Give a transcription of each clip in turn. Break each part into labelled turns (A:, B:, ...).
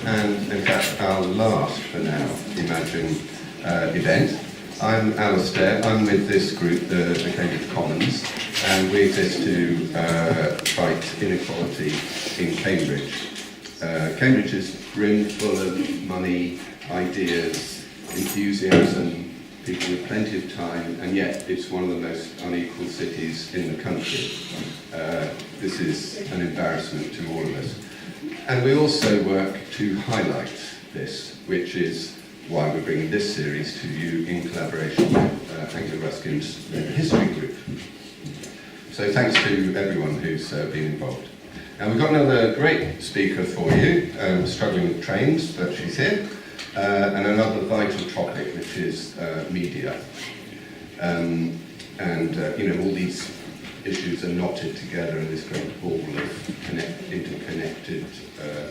A: and in fact our last for now Imagine event. I'm Alistair. I'm with this group, the Cambridge Commons, and we exist to fight inequality in Cambridge. Cambridge is brim full of money, ideas, enthusiasm, people with plenty of time, and yet it's one of the most unequal cities in the country. This is an embarrassment to all of us. And we also work to highlight this, which is why we're bringing this series to you in collaboration with Angela Ruskin's History Group. So thanks to everyone who's been involved. And we've got another great speaker for you, struggling with trains, but she's here, and another vital topic, which is media. All these issues are knotted together in this great ball of interconnected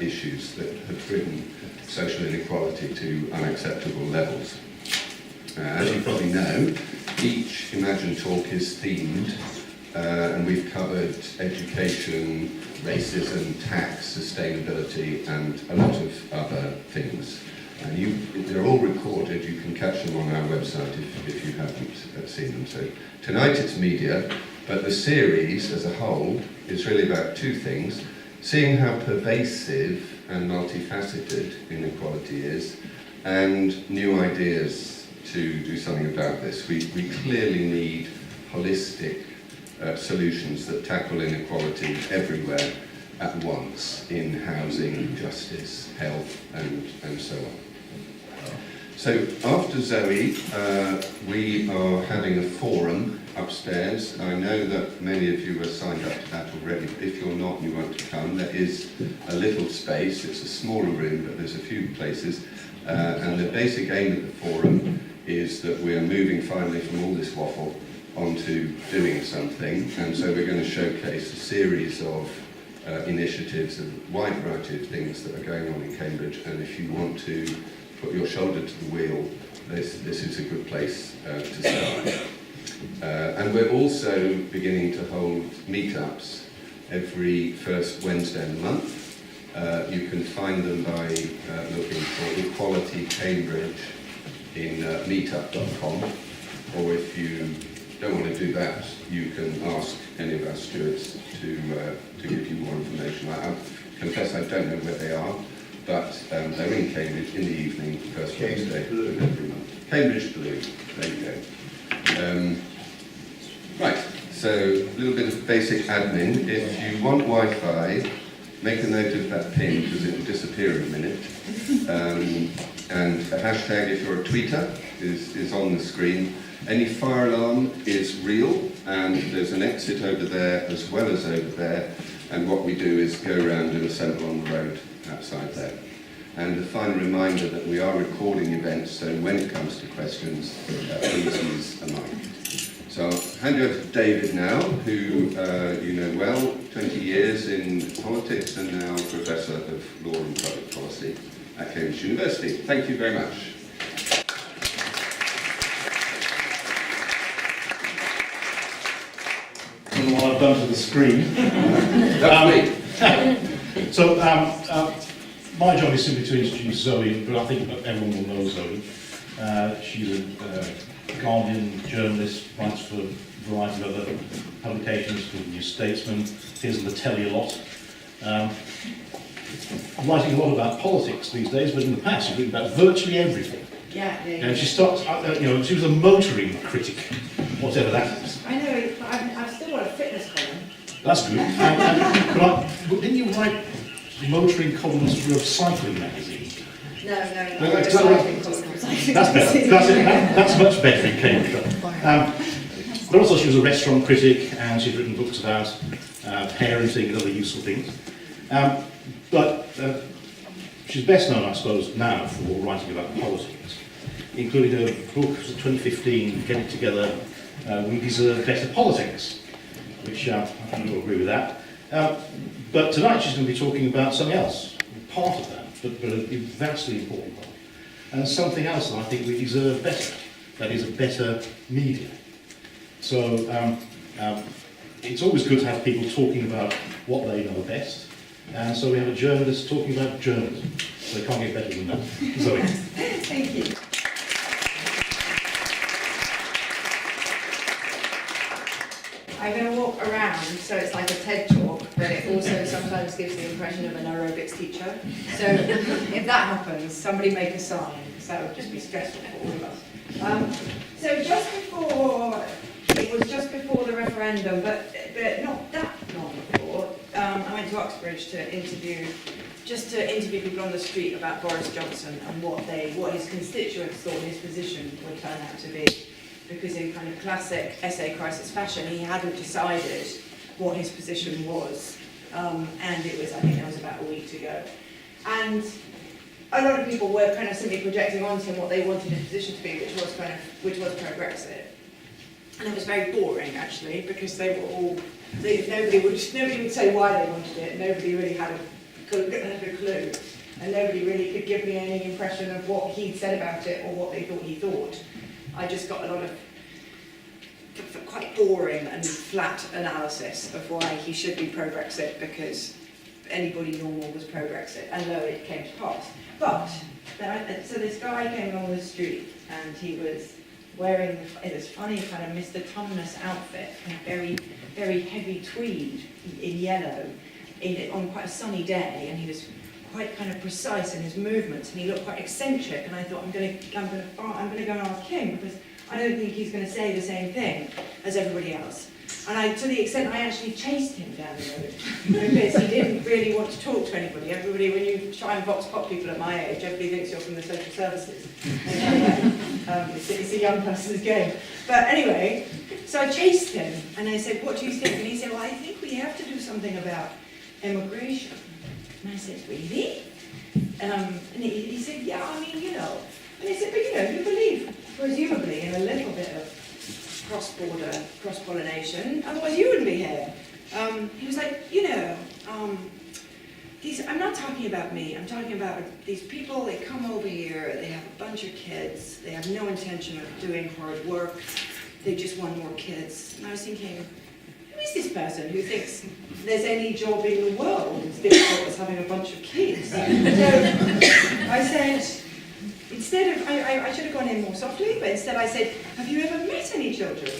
A: issues that have driven social inequality to unacceptable levels. As you probably know, each Imagine talk is themed, and we've covered education, racism, tax, sustainability, and a lot of other things. And they're all recorded. You can catch them on our website if you haven't seen them. So tonight it's media, but the series as a whole is really about two things: seeing how pervasive and multifaceted inequality is, and new ideas to do something about this. We clearly need holistic solutions that tackle inequality everywhere at once, in housing, justice, health, and so on. So after Zoe, we are having a forum upstairs. I know that many of you are signed up to that already, but if you're not and you want to come, there is a little space. It's a smaller room, but there's a few places. And the basic aim of the forum is that we are moving finally from all this waffle onto doing something. And so we're going to showcase a series of initiatives, a wide variety of things that are going on in Cambridge. And if you want to put your shoulder to the wheel, this is a good place to start. And we're also beginning to hold meetups every first Wednesday of the month. You can find them by looking for Equality Cambridge in meetup.com, or if you don't want to do that, you can ask any of our stewards to give you more information. I confess I don't know where they are, but they're in Cambridge in the evening, first Wednesday of every month. Cambridge Blue, there you go. Right, so a little bit of basic admin. If you want Wi-Fi, make a note of that pin because it will disappear in a minute. And a hashtag, if you're a tweeter, is on the screen. Any fire alarm is real, and there's an exit over there as well as over there. And what we do is go around and assemble on the road outside there. And a final reminder that we are recording events, so when it comes to questions, please use a mic. So I'll hand you over to David now, who you know well, 20 years in politics and now Professor of Law and Public Policy at Cambridge University. Thank you very much.
B: What I've done to the screen. So my job is simply to introduce Zoe, but I think everyone will know Zoe. She's a Guardian journalist, writes for a variety of other publications, for the New Statesman, appears on the telly a lot. Writing a lot about politics these days, but in the past she's written about virtually everything.
C: Yeah.
B: And she starts, she was a motoring critic, whatever that is.
C: I know, but I've still got a fitness column.
B: That's good. Didn't you write motoring columns for a cycling magazine?
C: No,
B: That's better. That's much better in Cambridge. But also she was a restaurant critic, and she's written books about parenting and other useful things. But she's best known, I suppose, now for writing about politics, including her book, 2015, Get It Together, We Deserve Better Politics, which I think you'll agree with that. But tonight she's going to be talking about something else, part of that, but a vastly important part. And something else that I think we deserve better, that is a better media. So it's always good to have people talking about what they know best. And so we have a journalist talking about journalism. So it can't get better than that. Zoe.
C: Thank you. I'm going to walk around, so it's like a TED talk, but it also sometimes gives the impression of an aerobics teacher. So if that happens, somebody make a sign, because that would just be stressful for all of us. So just before, it was just before the referendum, but not that long before, I went to Uxbridge to interview people on the street about Boris Johnson and what his constituents thought his position would turn out to be. Because in kind of classic essay crisis fashion, he hadn't decided what his position was. And it was, I think that was about a week to go. And a lot of people were kind of simply projecting onto him what they wanted his position to be, which was pro-Brexit. And it was very boring, actually, because they were all, nobody would say why they wanted it, nobody really had a clue. And nobody really could give me any impression of what he'd said about it or what they thought he thought. I just got a lot of quite boring and flat analysis of why he should be pro-Brexit, because anybody normal was pro-Brexit, and lo, it came to pass. But, so this guy came along the street, and he was wearing this funny kind of Mr. Tumnus outfit, kind of very, very heavy tweed in yellow, on quite a sunny day, and he was quite kind of precise in his movements, and he looked quite eccentric, and I thought, I'm going to go and ask him, because I don't think he's going to say the same thing as everybody else. And to the extent I actually chased him down the road, because he didn't really want to talk to anybody. Everybody, when you try and vox pop people at my age, everybody thinks you're from the social services. It's a young person's game. But anyway, so I chased him, and I said, what do you think? And he said, well, I think we have to do something about immigration. And I said, really? And he said, yeah, I mean, you know. And I said, but you know, you believe, presumably, in a little bit of cross-border, cross-pollination, otherwise you wouldn't be here. He was like, you know, I'm not talking about me, I'm talking about these people, they come over here, they have a bunch of kids, they have no intention of doing hard work, they just want more kids. And I was thinking, who is this person who thinks there's any job in the world as difficult as having a bunch of kids? So I said, instead of, I should have gone in more softly, but instead I said, have you ever met any children?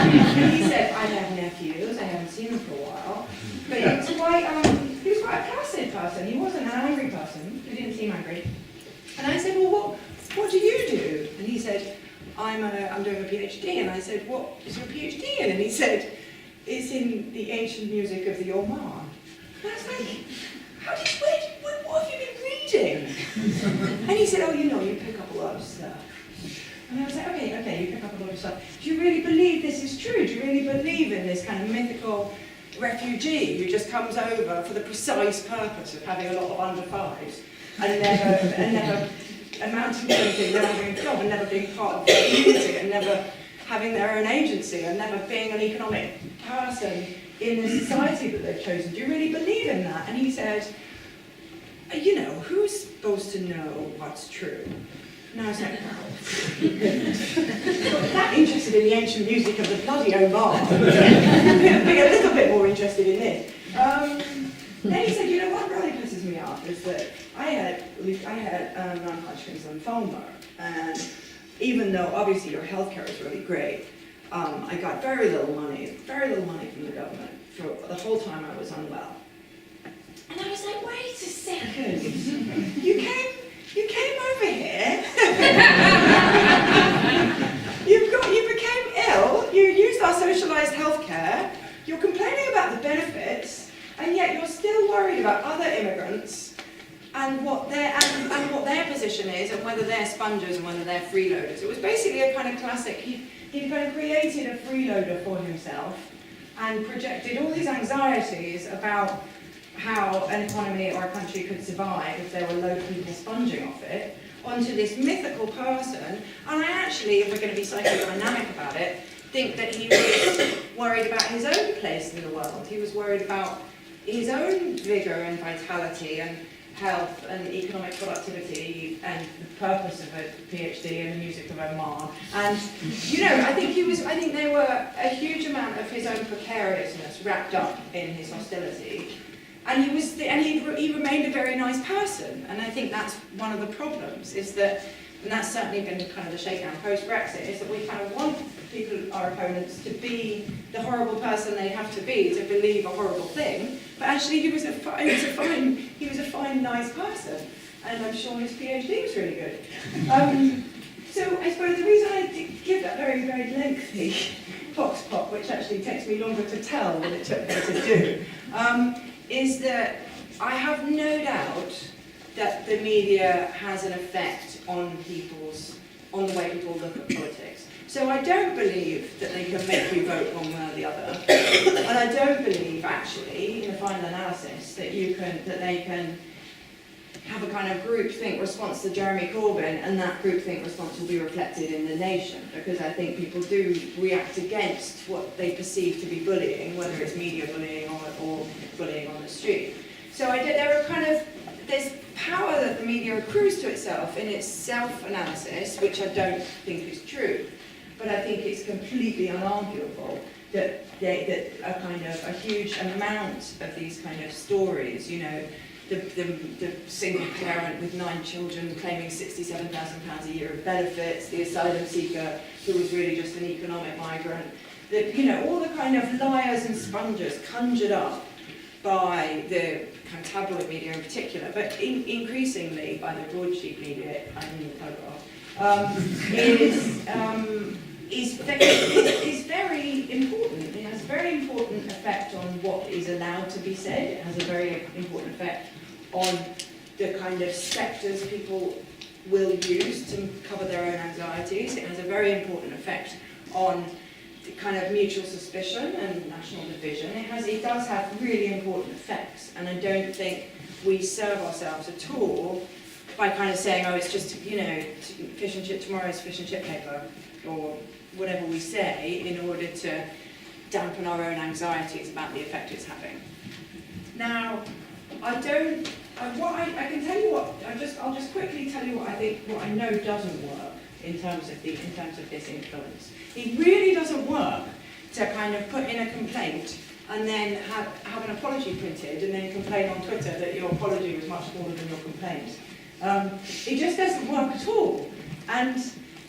C: And he said, I have nephews, I haven't seen them for a while. But he was quite a placid person, he wasn't an angry person, he didn't seem angry. And I said, well, what do you do? And he said, I'm doing a PhD. And I said, what is your PhD in? And he said, it's in the ancient music of the Oman. And I was like, what have you been reading? And he said, oh, you know, you pick up a lot of stuff. And I was like, okay, you pick up a lot of stuff. Do you really believe this is true? Do you really believe in this kind of mythical refugee who just comes over for the precise purpose of having a lot of under fives and never amounting to anything, never having a job, and never being part of the community, and never having their own agency, and never being an economic person in the society that they've chosen? Do you really believe in that? And he said, you know, who's supposed to know what's true? And I was like, well, that interested in the ancient music of the bloody Oman. Being a little bit more interested in this. Then he said, you know, what really pisses me off is that I had non-Hodgkin's lymphoma, and even though obviously your healthcare is really great, I got very little money from the government for the whole time I was unwell. And I was like, wait a second, you came over here, you became ill, you used our socialised healthcare, you're complaining about the benefits, and yet you're still worried about other immigrants and what their position is, and whether they're spongers and whether they're freeloaders. It was basically a kind of classic. He kind of created a freeloader for himself and projected all these anxieties about how an economy or a country could survive if there were loads of people sponging off it onto this mythical person. And I actually, if we're going to be psychodynamic about it, think that he was worried about his own place in the world. He was worried about his own vigour and vitality and health and economic productivity and the purpose of a PhD in the music of Oman. And, you know, I think there were a huge amount of his own precariousness wrapped up in his hostility. And he remained a very nice person. And I think that's one of the problems, is that, and that's certainly been kind of the shakedown post-Brexit, is that we kind of want people, our opponents, to be the horrible person they have to be to believe a horrible thing. But actually, he was a fine, nice person. And I'm sure his PhD was really good. So I suppose the reason I give that very, very lengthy vox pop, which actually takes me longer to tell than it took her to do, is that I have no doubt that the media has an effect on the way people look at politics. So I don't believe that they can make you vote one way or the other. And I don't believe, actually, in the final analysis, that they can have a kind of groupthink response to Jeremy Corbyn, and that groupthink response will be reflected in the nation, because I think people do react against what they perceive to be bullying, whether it's media bullying or bullying on the street. So there's power that the media accrues to itself in its self-analysis, which I don't think is true, but I think it's completely unarguable that a huge amount of these kind of stories, the single parent with 9 children claiming £67,000 a year of benefits, the asylum seeker who was really just an economic migrant, all the kind of liars and spongers conjured up by the kind of tabloid media in particular, but increasingly by the broadsheet media, is very important. It has a very important effect on what is allowed to be said. It has a very important effect on the kind of spectres people will use to cover their own anxieties. It has a very important effect on the kind of mutual suspicion and national division. It does have really important effects, and I don't think we serve ourselves at all by kind of saying, oh, it's just, fish and chip, tomorrow's fish and chip paper, or whatever we say, in order to dampen our own anxieties about the effect it's having. Now, I'll just quickly tell you what I know doesn't work in terms of this influence. It really doesn't work to kind of put in a complaint and then have an apology printed and then complain on Twitter that your apology was much smaller than your complaint. It just doesn't work at all. And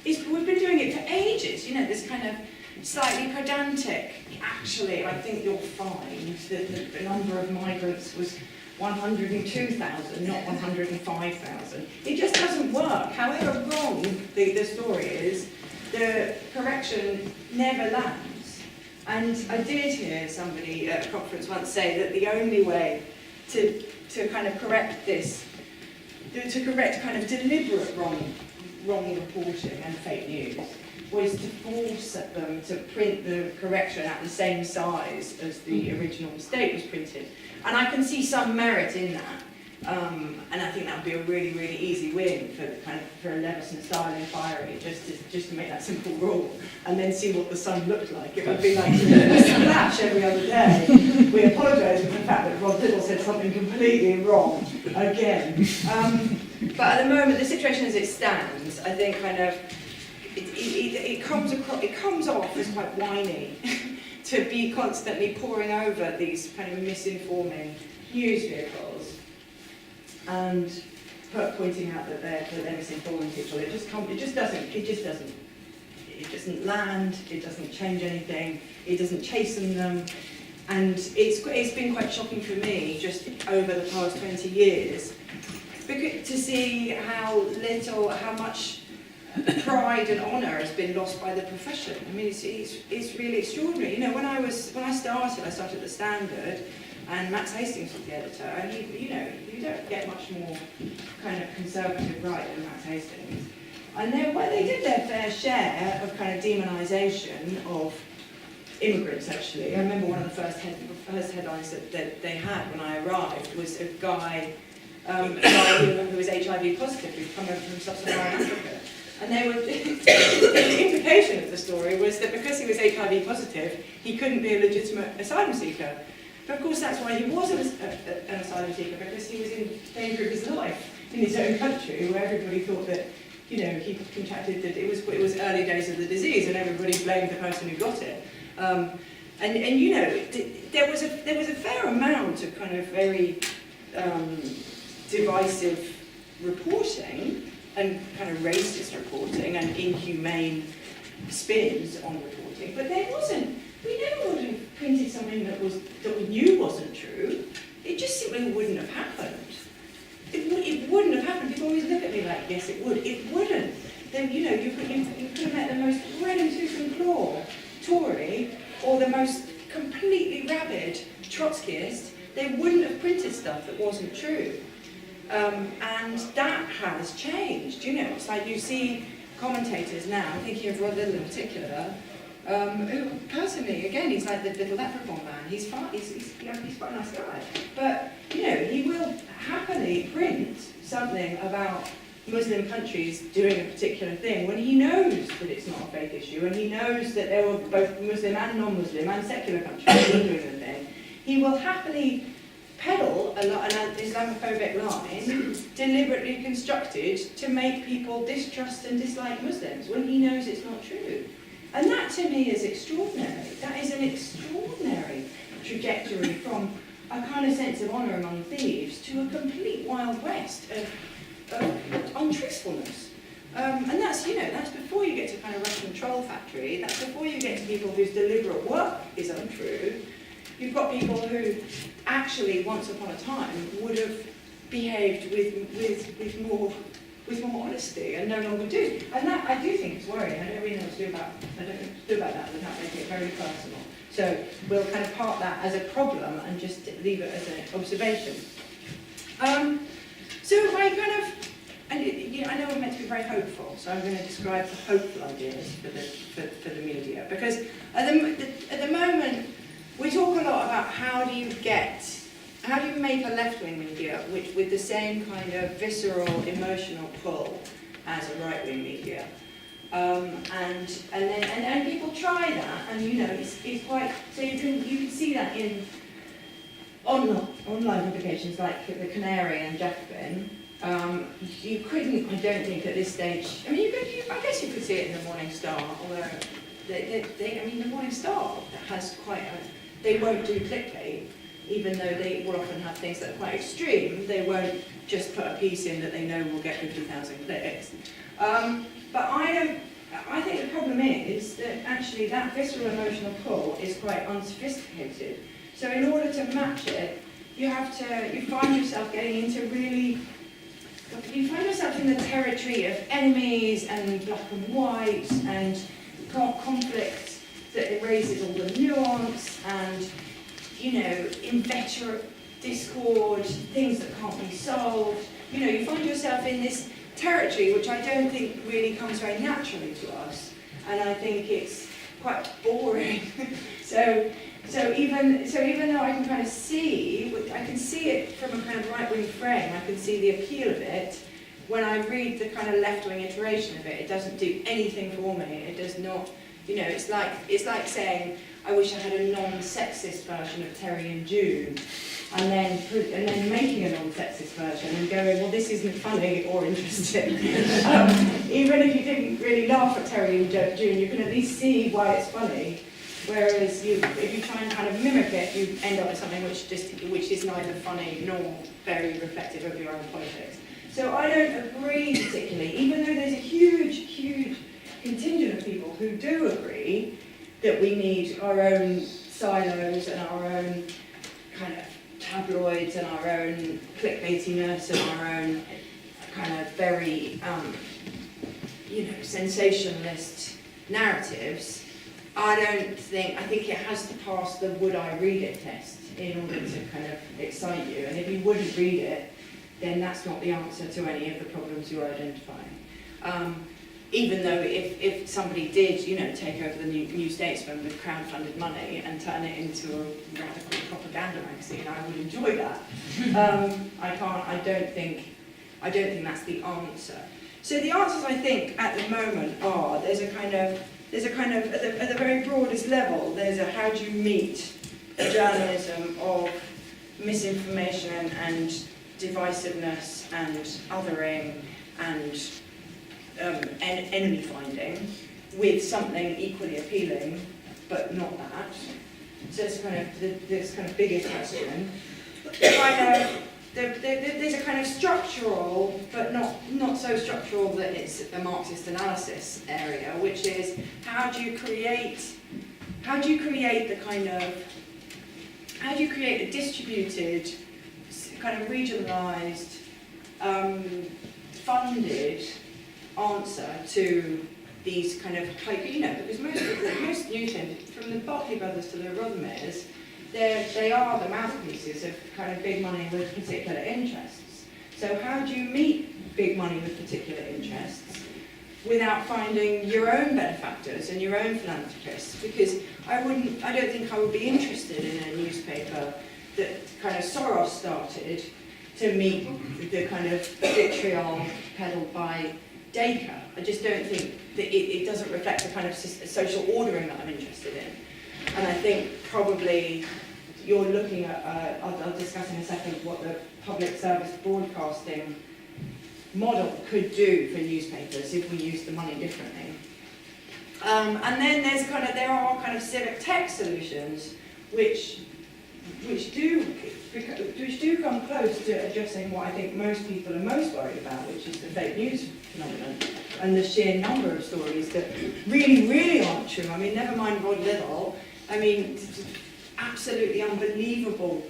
C: we've been doing it for ages, this kind of slightly pedantic, actually, I think you'll find that the number of migrants was 102,000, not 105,000. It just doesn't work. However wrong the story is, the correction never lands. And I did hear somebody at a conference once say that the only way to kind of correct this, to correct kind of deliberate wrong reporting and fake news, was to force them to print the correction at the same size as the original mistake was printed. And I can see some merit in that. And I think that would be a really, really easy win for a Leveson-style inquiry, just to make that simple rule, and then see what the Sun looked like. It would be like a splash every other day. We apologise for the fact that Rod Little said something completely wrong again. But at the moment, the situation as it stands, I think it comes off as quite whiny to be constantly poring over these kind of misinforming news vehicles and pointing out that they're misinforming people. It doesn't land. It doesn't change anything. It doesn't chasten them. And it's been quite shocking for me just over the past 20 years to see how much pride and honour has been lost by the profession. I mean, it's really extraordinary. When I started at the Standard, and Max Hastings was the editor, and you don't get much more kind of conservative right than Max Hastings. And they did their fair share of kind of demonisation of immigrants, actually. I remember one of the first headlines that they had when I arrived was a guy who was HIV positive, who'd come over from sub-Saharan Africa. And the implication of the story was that because he was HIV positive, he couldn't be a legitimate asylum seeker. But of course that's why he was an asylum seeker, because he was in danger of his life in his own country, where everybody thought that, he contracted, that it was early days of the disease and everybody blamed the person who got it.
D: And you know, there was a fair amount of kind of very divisive reporting and kind of racist reporting and inhumane spins on reporting, but there wasn't. We never would have printed something that we knew wasn't true. It just simply wouldn't have happened. It wouldn't have happened. People always look at me like, yes, it would. It wouldn't. Then you know, you could have met the most red and tooth and claw Tory or the most completely rabid Trotskyist. They wouldn't have printed stuff that wasn't true. And that has changed. You know, it's like you see commentators now, I'm thinking of Rod Little in particular, who personally, again, he's like the little leprechaun man. He's quite a nice guy. But, you know, he will happily print something about Muslim countries doing a particular thing when he knows that it's not a fake issue, and he knows that there were both Muslim and non-Muslim and secular countries doing the thing. He will happily peddle an Islamophobic line deliberately constructed to make people distrust and dislike Muslims when he knows it's not true. And that to me is extraordinary. That is an extraordinary trajectory from a kind of sense of honour among thieves to a complete Wild West of untruthfulness. And that's, you know, that's before you get to kind of Russian troll factory, that's before you get to people whose deliberate work is untrue. You've got people who actually, once upon a time, would have behaved with more honesty and no longer do. And that, I do think is worrying. I don't really know what to do about that without making it very personal. So we'll kind of park that as a problem and just leave it as an observation. So I kind of, and you know, I know we're meant to be very hopeful, so I'm going to describe the hopeful ideas for the media, because at the moment we talk a lot about how do you make a left-wing media which with the same kind of visceral emotional pull as a right-wing media, and people try that, and you know it's quite, so you can see that in online publications like the Canary and Jacobin. You couldn't, I don't think, at this stage. I mean, I guess you could see it in the Morning Star, although the Morning Star has quite a. They won't do clickbait, even though they will often have things that are quite extreme. They won't just put a piece in that they know will get 50,000 clicks. But I think the problem is that actually that visceral emotional pull is quite unsophisticated. So in order to match it, you find yourself getting into you find yourself in the territory of enemies and black and white and conflict that erases all the nuance and, you know, inveterate discord, things that can't be solved. You know, you find yourself in this territory which I don't think really comes very naturally to us, and I think it's quite boring. So even though I can kind of see, I can see it from a kind of right-wing frame, I can see the appeal of it. When I read the kind of left-wing iteration of it, it doesn't do anything for me. It does not, you know, it's like saying, I wish I had a non-sexist version of Terry and June, and then making a non-sexist version and going, well, this isn't funny or interesting. Even if you didn't really laugh at Terry and June, you can at least see why it's funny. Whereas if you try and kind of mimic it, you end up with something which is neither funny nor very reflective of your own politics. So I don't agree particularly, even though there's a huge contingent of people who do agree that we need our own silos and our own kind of tabloids and our own clickbaitiness and our own kind of very, sensationalist narratives. I think it has to pass the would I read it test in order to kind of excite you. And if you wouldn't read it, then that's not the answer to any of the problems you're identifying. Even though if somebody did, you know, take over the New Statesman with crowd-funded money and turn it into a radical propaganda magazine, I would enjoy that. I don't think that's the answer. So the answers, I think, at the moment are there's a kind of at the very broadest level, there's a how do you meet journalism of misinformation and divisiveness and othering and enemy finding with something equally appealing, but not that. So it's kind of this kind of bigger question. There's a kind of structural, but not so structural that it's a Marxist analysis area, which is how do you create a distributed, kind of regionalised, funded answer to these kind of, because most Newton, from the Barclay brothers to the Rothermeres, they are the mouthpieces of kind of big money with particular interests. So how do you meet big money with particular interests without finding your own benefactors and your own philanthropists? Because I don't think I would be interested in a newspaper that kind of Soros started to meet the kind of vitriol peddled by Dacre. I just don't think that it doesn't reflect the kind of social ordering that I'm interested in. And I think probably you're looking at, I'll discuss in a second what the public service broadcasting model could do for newspapers if we use the money differently. And then there are kind of civic tech solutions which do come close to addressing what I think most people are most worried about, which is the fake news phenomenon and the sheer number of stories that really, really aren't true. I mean, never mind Rod Liddell. I mean, absolutely unbelievable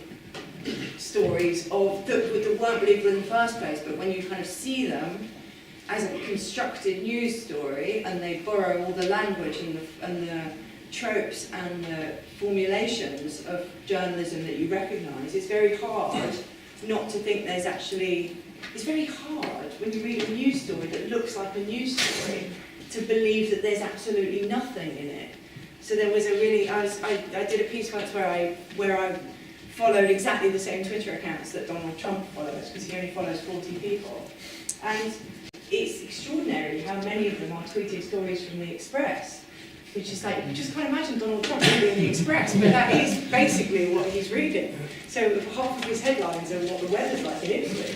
D: stories that weren't believable in the first place, but when you kind of see them as a constructed news story, and they borrow all the language and the tropes and the formulations of journalism that you recognise, it's very hard not to think there's actually, it's very hard when you read a news story that looks like a news story to believe that there's absolutely nothing in it. So there was a really, I did a piece once where I followed exactly the same Twitter accounts that Donald Trump follows, because he only follows 40 people. And it's extraordinary how many of them are tweeting stories from the Express, which is like, you just can't imagine Donald Trump reading the Express, but that is basically what he's reading. So half of his headlines are what the weather's like in Italy.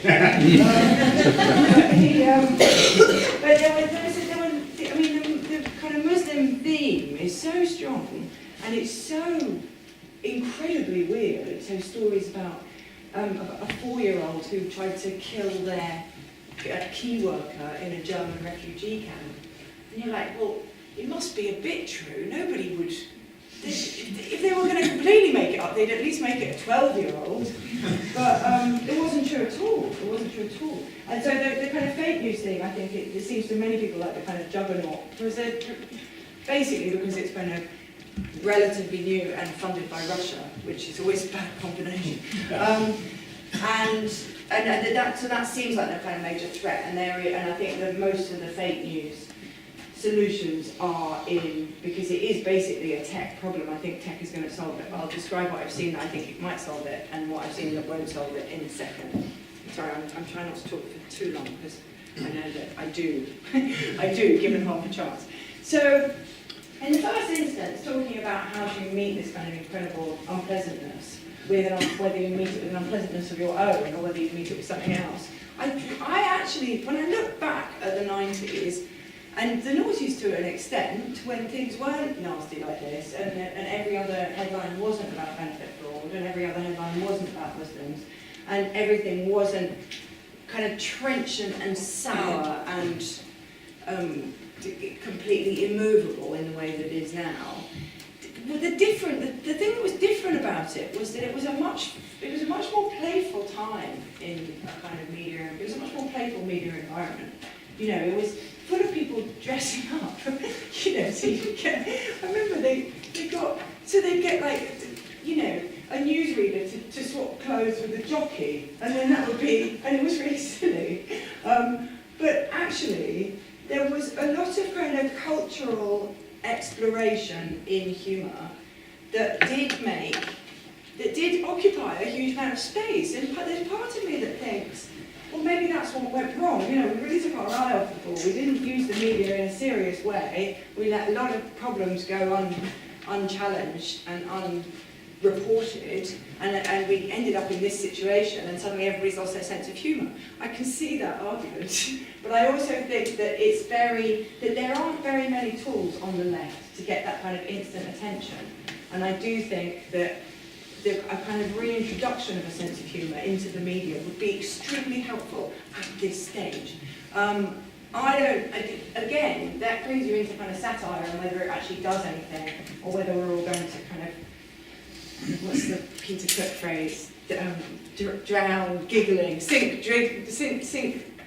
D: The kind of Muslim theme is so strong, and it's so incredibly weird. So stories about a 4-year-old who tried to kill their key worker in a German refugee camp. And you're like, well, it must be a bit true. Nobody would, if they were going to completely make it up, they'd at least make it a 12-year-old. But it wasn't true at all. It wasn't true at all. And so the kind of fake news thing, I think it seems to many people like the kind of juggernaut. Basically because it's kind of relatively new and funded by Russia, which is always a bad combination. So that seems like the kind of major threat. And I think that most of the fake news solutions are in, because it is basically a tech problem. I think tech is going to solve it. I'll describe what I've seen that I think it might solve it, and what I've seen that won't solve it in a second. Sorry, I'm trying not to talk for too long, because I know that I do, given half a chance. So, in the first instance, talking about how do you meet this kind of incredible unpleasantness, whether you meet it with an unpleasantness of your own, or whether you meet it with something else. I actually, when I look back at the 90s, and the noughties to an extent, when things weren't nasty like this, and every other headline wasn't about benefit fraud, and every other headline wasn't about Muslims, and everything wasn't kind of trenchant and sour and completely immovable in the way that it is now. The thing that was different about it was that it was a much more playful time in a kind of media. It was a much more playful media environment. You know, it was full of people dressing up. You know, so you get. I remember they'd get like, you know, a newsreader to swap clothes with a jockey, and then that would be, and it was really silly. But actually, there was a lot of kind of cultural exploration in humour that did occupy a huge amount of space. And there's part of me that thinks, well, maybe that's what went wrong. You know, we really took our eye off the ball. We didn't use the media in a serious way. We let a lot of problems go unchallenged and unreported, and we ended up in this situation, and suddenly everybody's lost their sense of humour. I can see that argument, but I also think that there aren't very many tools on the left to get that kind of instant attention. And I do think that a kind of reintroduction of a sense of humour into the media would be extremely helpful at this stage. Again, that brings you into kind of satire and whether it actually does anything, or whether we're all going to kind of, what's the Peter Cook phrase? Drown giggling, sink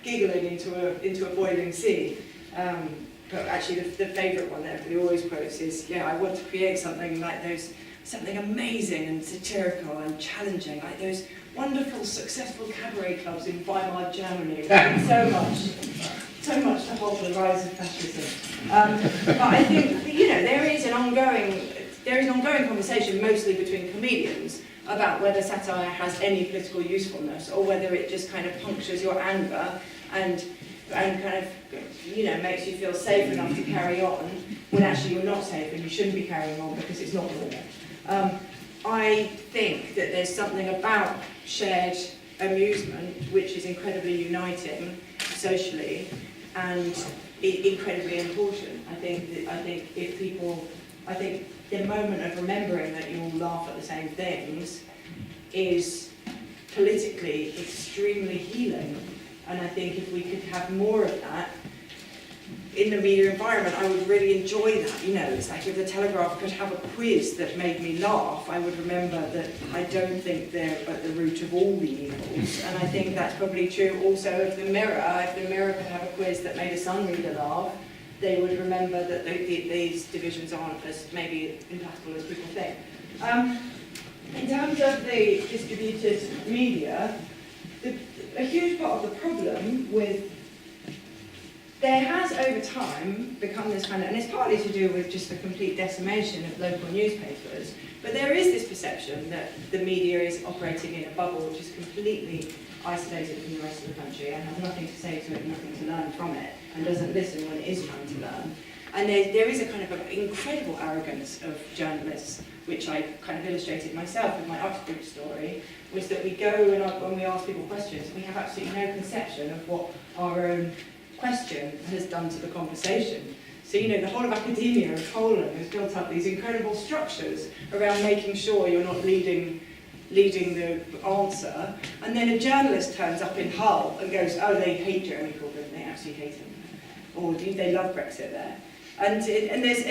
D: giggling into a boiling sea. But actually the favourite one that everybody always quotes is, yeah, I want to create something like those, something amazing and satirical and challenging, like those wonderful, successful cabaret clubs in Weimar, Germany. So much to hold the rise of fascism. But I think, there is an ongoing conversation, mostly between comedians, about whether satire has any political usefulness, or whether it just kind of punctures your anger and kind of, makes you feel safe enough to carry on, when actually you're not safe and you shouldn't be carrying on because it's not normal. I think that there's something about shared amusement which is incredibly uniting socially and incredibly important. I think the moment of remembering that you all laugh at the same things is politically extremely healing. And I think if we could have more of that in the media environment, I would really enjoy that. It's like if the Telegraph could have a quiz that made me laugh, I would remember that I don't think they're at the root of all the evils. And I think that's probably true also of the Mirror. If the Mirror could have a quiz that made a Sun reader laugh, they would remember that these divisions aren't as maybe impactful as people think. In terms of the distributed media, a huge part of the problem with there has over time become this kind of, and it's partly to do with just the complete decimation of local newspapers, but there is this perception that the media is operating in a bubble which is completely isolated from the rest of the country and has nothing to say to it, nothing to learn from it, and doesn't listen when it is trying to learn. And there is a kind of incredible arrogance of journalists, which I kind of illustrated myself with my Uxbridge story, was that we go and when we ask people questions, we have absolutely no conception of what our own question has done to the conversation. So, the whole of academia of Poland has built up these incredible structures around making sure you're not leading the answer, and then a journalist turns up in Hull and goes, oh, they hate Jeremy Corbyn, they absolutely hate him, or they love Brexit there. And there's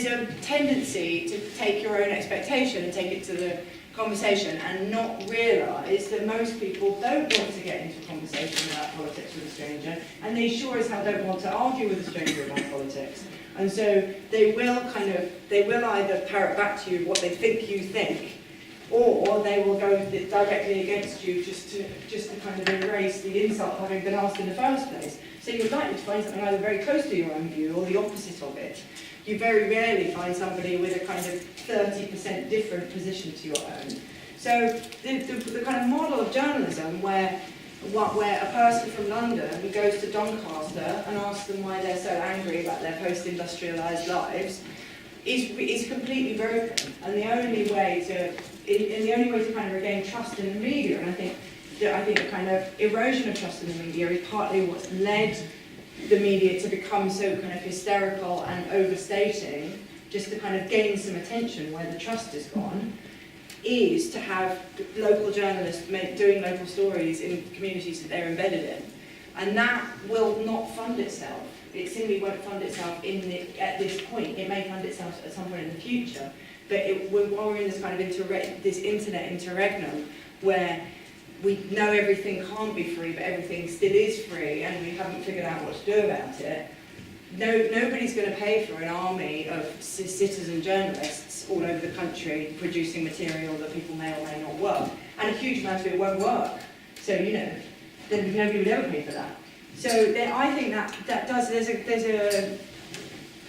D: a tendency to take your own expectation and take it to the conversation and not realise that most people don't want to get into a conversation about politics with a stranger, and they sure as hell don't want to argue with a stranger about politics. And so they will either parrot back to you what they think you think, or they will go directly against you just to kind of erase the insult having been asked in the first place. So you're likely to find something either very close to your own view or the opposite of it. You very rarely find somebody with a kind of 30% different position to your own. So the kind of model of journalism where a person from London goes to Doncaster and asks them why they're so angry about their post-industrialised lives is completely broken. And the only way to kind of regain trust in the media, and I think the kind of erosion of trust in the media is partly what's led the media to become so kind of hysterical and overstating, just to kind of gain some attention where the trust is gone, is to have local journalists doing local stories in communities that they're embedded in. And that will not fund itself. It simply won't fund itself at this point. It may fund itself at some point in the future. But while we're in this kind of this internet interregnum, where we know everything can't be free, but everything still is free, and we haven't figured out what to do about it, nobody's going to pay for an army of citizen journalists all over the country producing material that people may or may not work. And a huge amount of it won't work. So, then nobody would ever pay for that. So I think that does, there's a,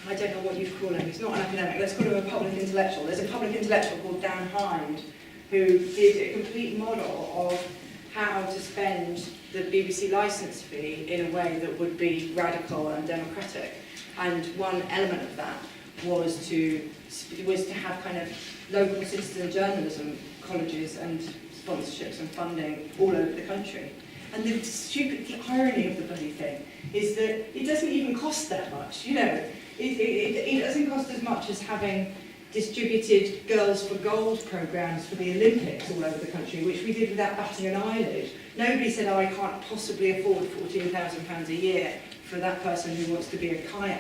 D: I don't know what you'd call him, he's not an academic, let's call him a public intellectual. There's a public intellectual called Dan Hind, who did a complete model of how to spend the BBC licence fee in a way that would be radical and democratic. And one element of that was to have kind of local citizen journalism colleges and sponsorships and funding all over the country. And the irony of the bloody thing is that it doesn't even cost that much, It doesn't cost as much as having distributed Girls for Gold programmes for the Olympics all over the country, which we did without batting an eyelid. Nobody said, oh, I can't possibly afford £14,000 a year for that person who wants to be a kayaker.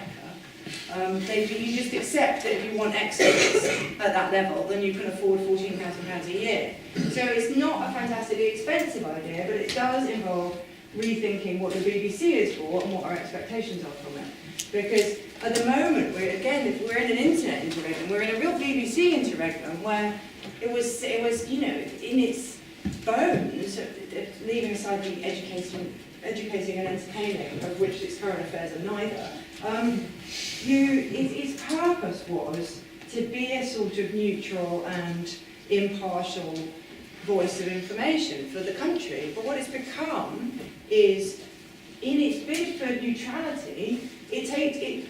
D: You just accept that if you want excellence at that level, then you can afford £14,000 a year. So it's not a fantastically expensive idea, but it does involve rethinking what the BBC is for and what our expectations are from it. Because at the moment, we're in an internet interregnum, we're in a real BBC interregnum where it was in its bones, leaving aside the educating and entertaining, of which its current affairs are neither. Its purpose was to be a sort of neutral and impartial voice of information for the country. But what it's become is, in its bid for neutrality, it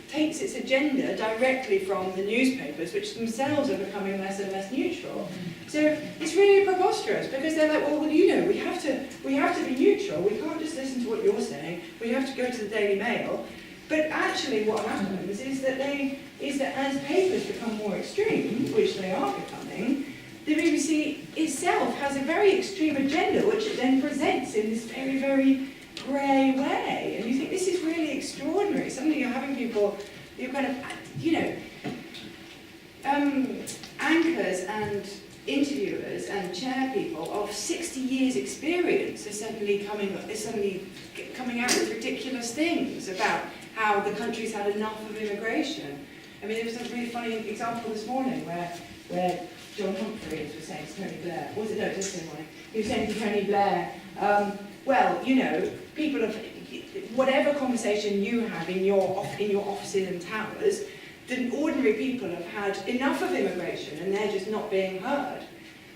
D: takes its agenda directly from the newspapers, which themselves are becoming less and less neutral. So it's really preposterous, because they're like, well, you know, we have to be neutral. We can't just listen to what you're saying. We have to go to the Daily Mail. But actually, what happens is that as papers become more extreme, which they are becoming, the BBC itself has a very extreme agenda, which it then presents in this very, very grey way. And you think, this is really extraordinary. Suddenly you're having people, you're kind of, you know, anchors and interviewers and chair people of 60 years experience are suddenly coming out with ridiculous things about how the country's had enough of immigration. I mean, there was a really funny example this morning where John Humphreys was saying to Tony Blair, was it, no, just this morning, he was saying to Tony Blair, well, you know, people of, whatever conversation you have in your offices and towers, the ordinary people have had enough of immigration and they're just not being heard.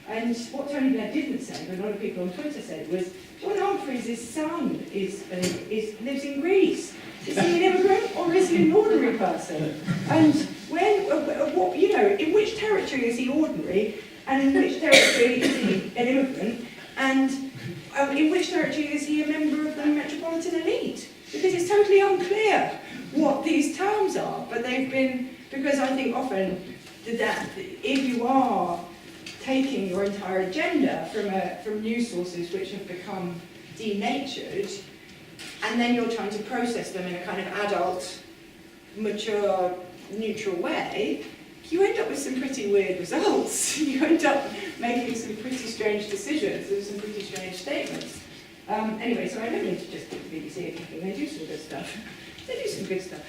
D: And what Tony Blair didn't say, but a lot of people on Twitter said, was John Humphreys' son lives in Greece. Is he an immigrant or is he an ordinary person? And you know, in which territory is he ordinary and in which territory is he an immigrant? And in which territory is he a member of the metropolitan elite? Because it's totally unclear what these terms are, but they've been, because I think often that if you are taking your entire agenda from news sources which have become denatured, and then you're trying to process them in a kind of adult, mature, neutral way, you end up with some pretty weird results. You end up making some pretty strange decisions and some pretty strange statements. Anyway, so I don't need to just give the BBC a kicking. They do some good stuff. They do some good stuff.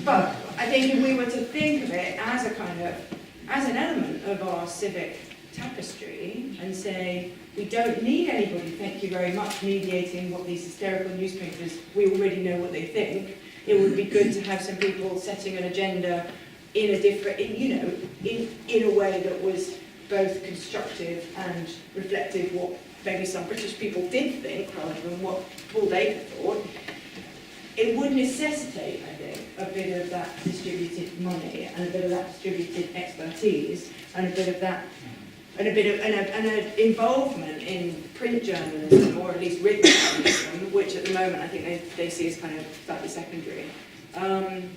D: But I think if we were to think of it as an element of our civic tapestry and say, we don't need anybody, thank you very much, mediating what these hysterical newspapers, we already know what they think. It would be good to have some people setting an agenda in a different, in a way that was both constructive and reflective what maybe some British people did think rather than what Paul Baker thought. It would necessitate, I think, a bit of that distributed money and a bit of that distributed expertise and a bit of that, and an involvement in print journalism, or at least written journalism, which at the moment I think they see as kind of slightly secondary. And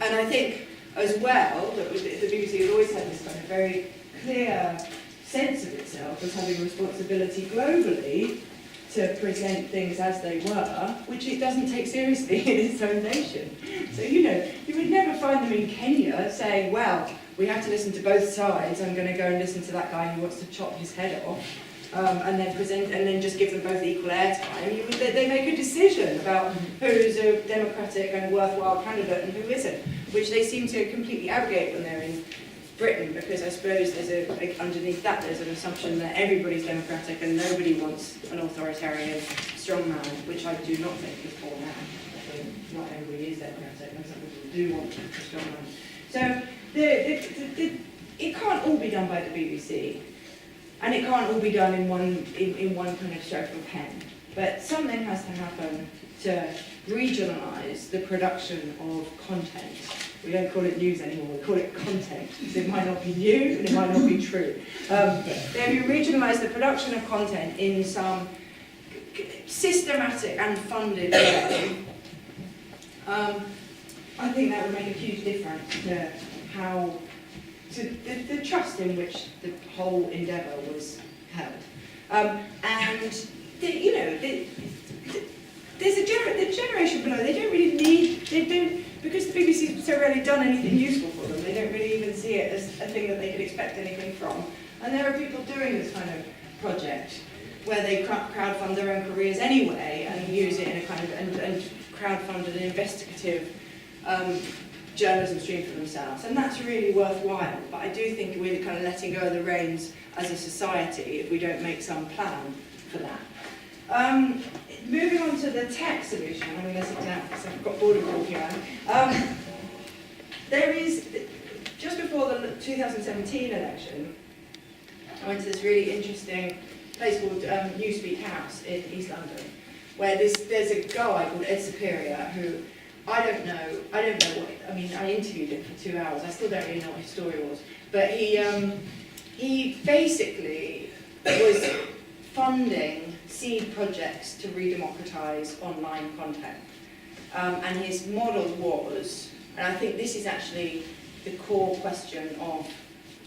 D: I think as well that the BBC has always had this kind of very clear sense of itself as having a responsibility globally to present things as they were, which it doesn't take seriously in its own nation. So, you would never find them in Kenya saying, well, we have to listen to both sides, I'm going to go and listen to that guy who wants to chop his head off, and then just give them both equal airtime. They make a decision about who's a democratic and worthwhile candidate and who isn't, which they seem to completely abrogate when they're in Britain, because I suppose underneath that there's an assumption that everybody's democratic and nobody wants an authoritarian strongman, which I do not think is borne out. I think not everybody is democratic, and some people do want a strongman. So it can't all be done by the BBC, and it can't all be done in one kind of stroke of a pen. But something has to happen to regionalise the production of content. We don't call it news anymore, we call it content, because it might not be new and it might not be true. Then you regionalise the production of content in some systematic and funded way. I think that would make a huge difference to how the trust in which the whole endeavour was held. There's the generation below, they don't really need, because the BBC's so rarely done anything useful for them, they don't really even see it as a thing that they could expect anything from. And there are people doing this kind of project where they crowdfund their own careers anyway and use it in a kind of, and crowdfund an investigative journalism stream for themselves. And that's really worthwhile, but I do think we're kind of letting go of the reins as a society if we don't make some plan for that. Moving on to the tech solution, I'm going to sit down because I've got bored of walking around. There is, just before the 2017 election, I went to this really interesting place called Newspeak House in East London, where there's a guy called Ed Superior who, I don't know what, I mean, I interviewed him for 2 hours, I still don't really know what his story was, but he basically was funding seed projects to re-democratise online content. And his model was, and I think this is actually the core question of,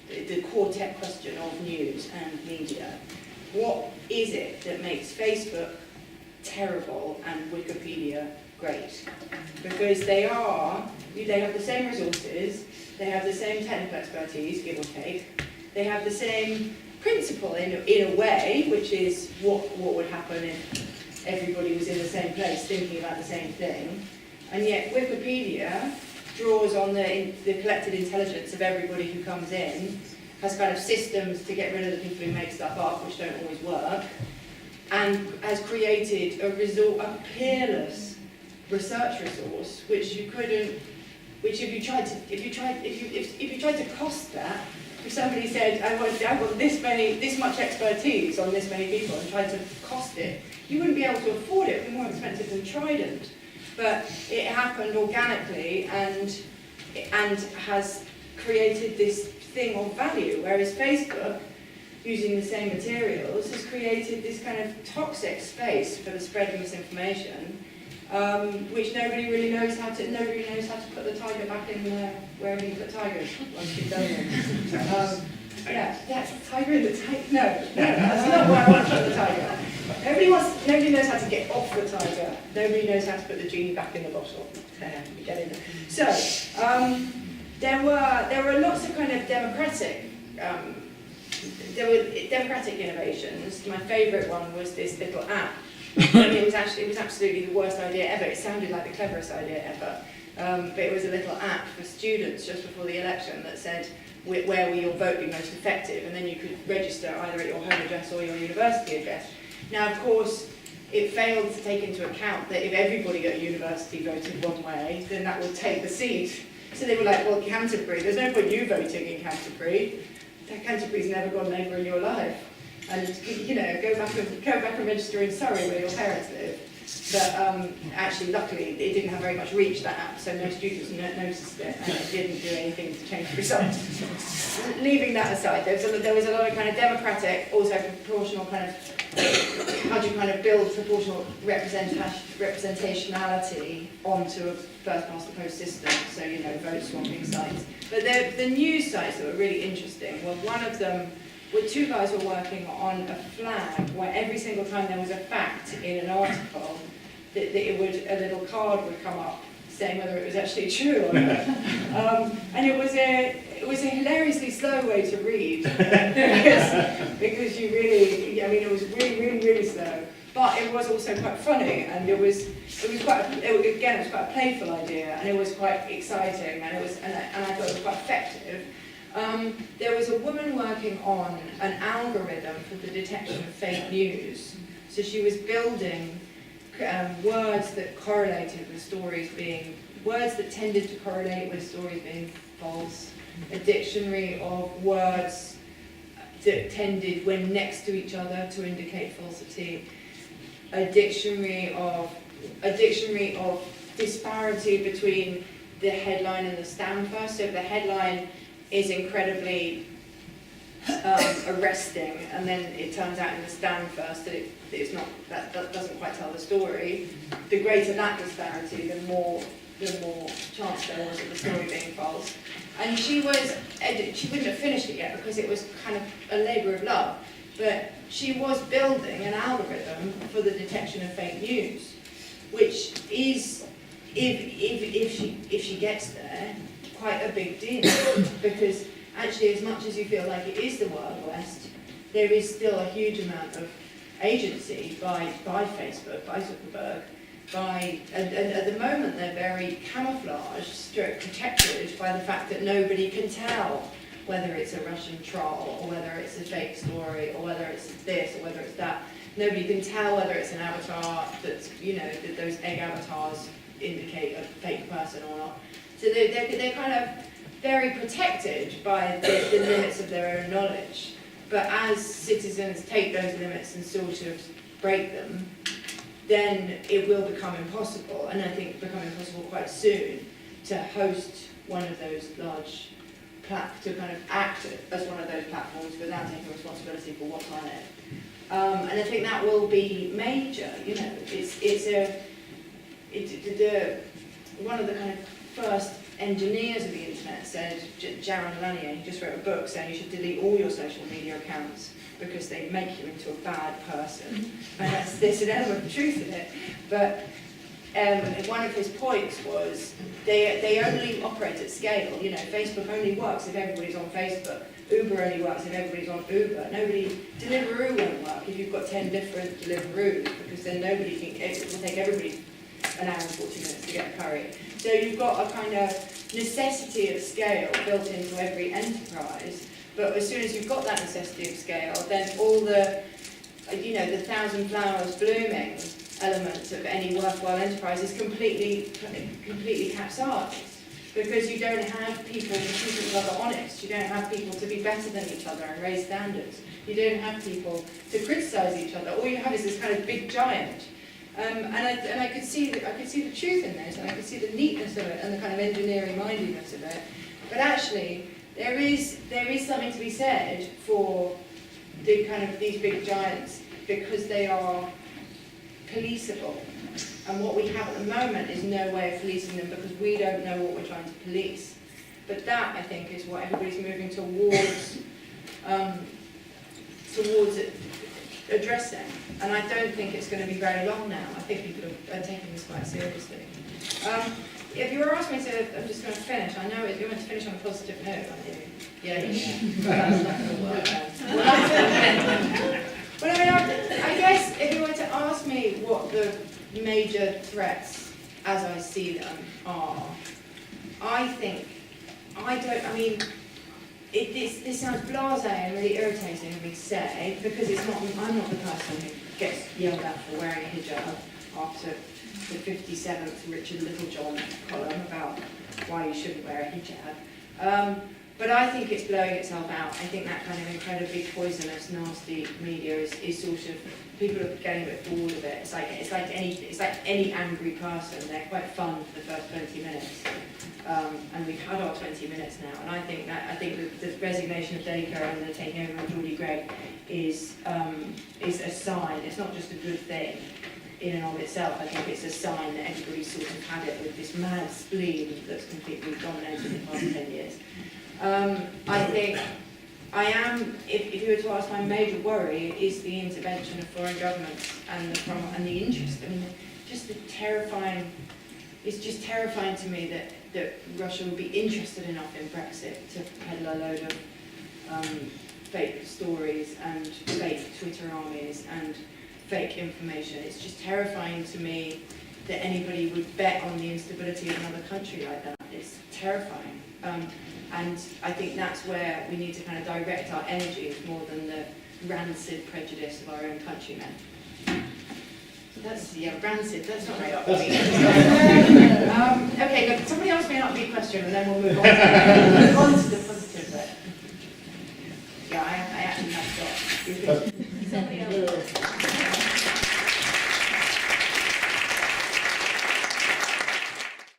D: the core tech question of news and media. What is it that makes Facebook terrible and Wikipedia great? Because they have the same resources, they have the same technical expertise, give or take, they have the same principle in a way, which is what would happen if everybody was in the same place thinking about the same thing. And yet Wikipedia draws on the collected intelligence of everybody who comes in, has kind of systems to get rid of the people who make stuff up, which don't always work, and has created a peerless research resource, which you couldn't, which if you tried to cost that, if somebody said, I want this much expertise on this many people and tried to cost it, you wouldn't be able to afford it. It would be more expensive than Trident. But it happened organically and has created this thing of value, whereas Facebook, using the same materials, has created this kind of toxic space for the spread of misinformation, which nobody knows how to put the tiger back in wherever you put tigers once you've done it. Tiger in the tiger. No, that's not where I want to put the tiger. Nobody knows how to get off the tiger. Nobody knows how to put the genie back in the bottle. We get in there. So there were lots of kind of democratic innovations. My favourite one was this little app. And it was absolutely the worst idea ever. It sounded like the cleverest idea ever. But it was a little app for students just before the election that said where will your vote be most effective, and then you could register either at your home address or your university address. Now, of course, it failed to take into account that if everybody at university voted one way, then that would take the seat. So they were like, well, Canterbury, there's no point you voting in Canterbury. Canterbury's never got a neighbour in your life. And, you know, go back and register in Surrey where your parents live. But actually, luckily, it didn't have very much reach, that app, so no students noticed it, and it didn't do anything to change the results. Leaving that aside, there was a lot of kind of democratic, also proportional kind of, how do you kind of build proportional representationality onto a first past the post system, so, you know, vote swapping sites. But the news sites that were really interesting were, one of them, where two guys were working on a flag where every single time there was a fact in an article, that a little card would come up saying whether it was actually true or not. And it was a hilariously slow way to read because you really, I mean, it was really slow. But it was also quite funny, and it was quite a playful idea, and it was quite exciting, and I thought it was quite effective. There was a woman working on an algorithm for the detection of fake news. So she was building words that correlated with words that tended to correlate with stories being false, a dictionary of words that tended, when next to each other, to indicate falsity, a dictionary of disparity between the headline and the stanza. So if the headline is incredibly arresting, and then it turns out in the stand first that it's not, that doesn't quite tell the story, the greater that disparity, the more chance there was of the story being false. And she wouldn't have finished it yet because it was kind of a labour of love, but she was building an algorithm for the detection of fake news, which is, if she gets there, quite a big deal, because actually, as much as you feel like it is the Wild West, there is still a huge amount of agency by Facebook, by Zuckerberg, and at the moment they're very camouflaged, stroke protected by the fact that nobody can tell whether it's a Russian troll, or whether it's a fake story, or whether it's this, or whether it's that. Nobody can tell whether it's an avatar that's, that those egg avatars indicate a fake person or not. So they're kind of very protected by the limits of their own knowledge. But as citizens take those limits and sort of break them, then it will become impossible, and I think become impossible quite soon, to host one of those large to kind of act as one of those platforms without taking responsibility for what's on it. And I think that will be major. One of the kind of first engineers of the internet said, Jaron Lanier, he just wrote a book saying you should delete all your social media accounts because they make you into a bad person. And there's an element of truth in it. But one of his points was they only operate at scale. Facebook only works if everybody's on Facebook. Uber only works if everybody's on Uber. Deliveroo won't work if you've got 10 different Deliveroos, because then it will take everybody an hour and 40 minutes to get a curry. So you've got a kind of necessity of scale built into every enterprise, but as soon as you've got that necessity of scale, then all the, the thousand flowers blooming element of any worthwhile enterprise is completely capsized, because you don't have people to keep each other honest, you don't have people to be better than each other and raise standards, you don't have people to criticise each other. All you have is this kind of big giant. And I could see the truth in this, and I could see the neatness of it and the kind of engineering mindedness of it. But actually, there is something to be said for the kind of these big giants, because they are policeable. And what we have at the moment is no way of policing them, because we don't know what we're trying to police. But that, I think, is what everybody's moving towards addressing. And I don't think it's going to be very long now. I think people are taking this quite seriously. If you were asking me to, I'm just going to finish. I know you're meant to finish on a positive note, aren't you? Yeah. That's not going to work. Well, I guess if you were to ask me what the major threats, as I see them, are, this sounds blasé and really irritating of me to say, because I'm not the person who gets yelled at for wearing a hijab after the 57th Richard Littlejohn column about why you shouldn't wear a hijab. But I think it's blowing itself out. I think that kind of incredibly poisonous, nasty media is sort of, people are getting a bit bored of it. It's like any angry person. They're quite fun for the first 20 minutes. And we've had our 20 minutes now, and I think the resignation of Dacre and the taking over of Geordie Greig is a sign. It's not just a good thing in and of itself. I think it's a sign that everybody's sort of had it with this mad spleen that's completely dominated the past 10 years. I think if you were to ask, my major worry is the intervention of foreign governments and the interest. I mean, just the terrifying. It's just terrifying to me that Russia would be interested enough in Brexit to peddle a load of fake stories and fake Twitter armies and fake information. It's just terrifying to me that anybody would bet on the instability of another country like that. It's terrifying. And I think that's where we need to kind of direct our energies more than the rancid prejudice of our own countrymen. That's, rancid, that's not very upbeat. Okay, look, somebody ask me an upbeat question and then we'll move on to the positive bit. Yeah, I actually have got.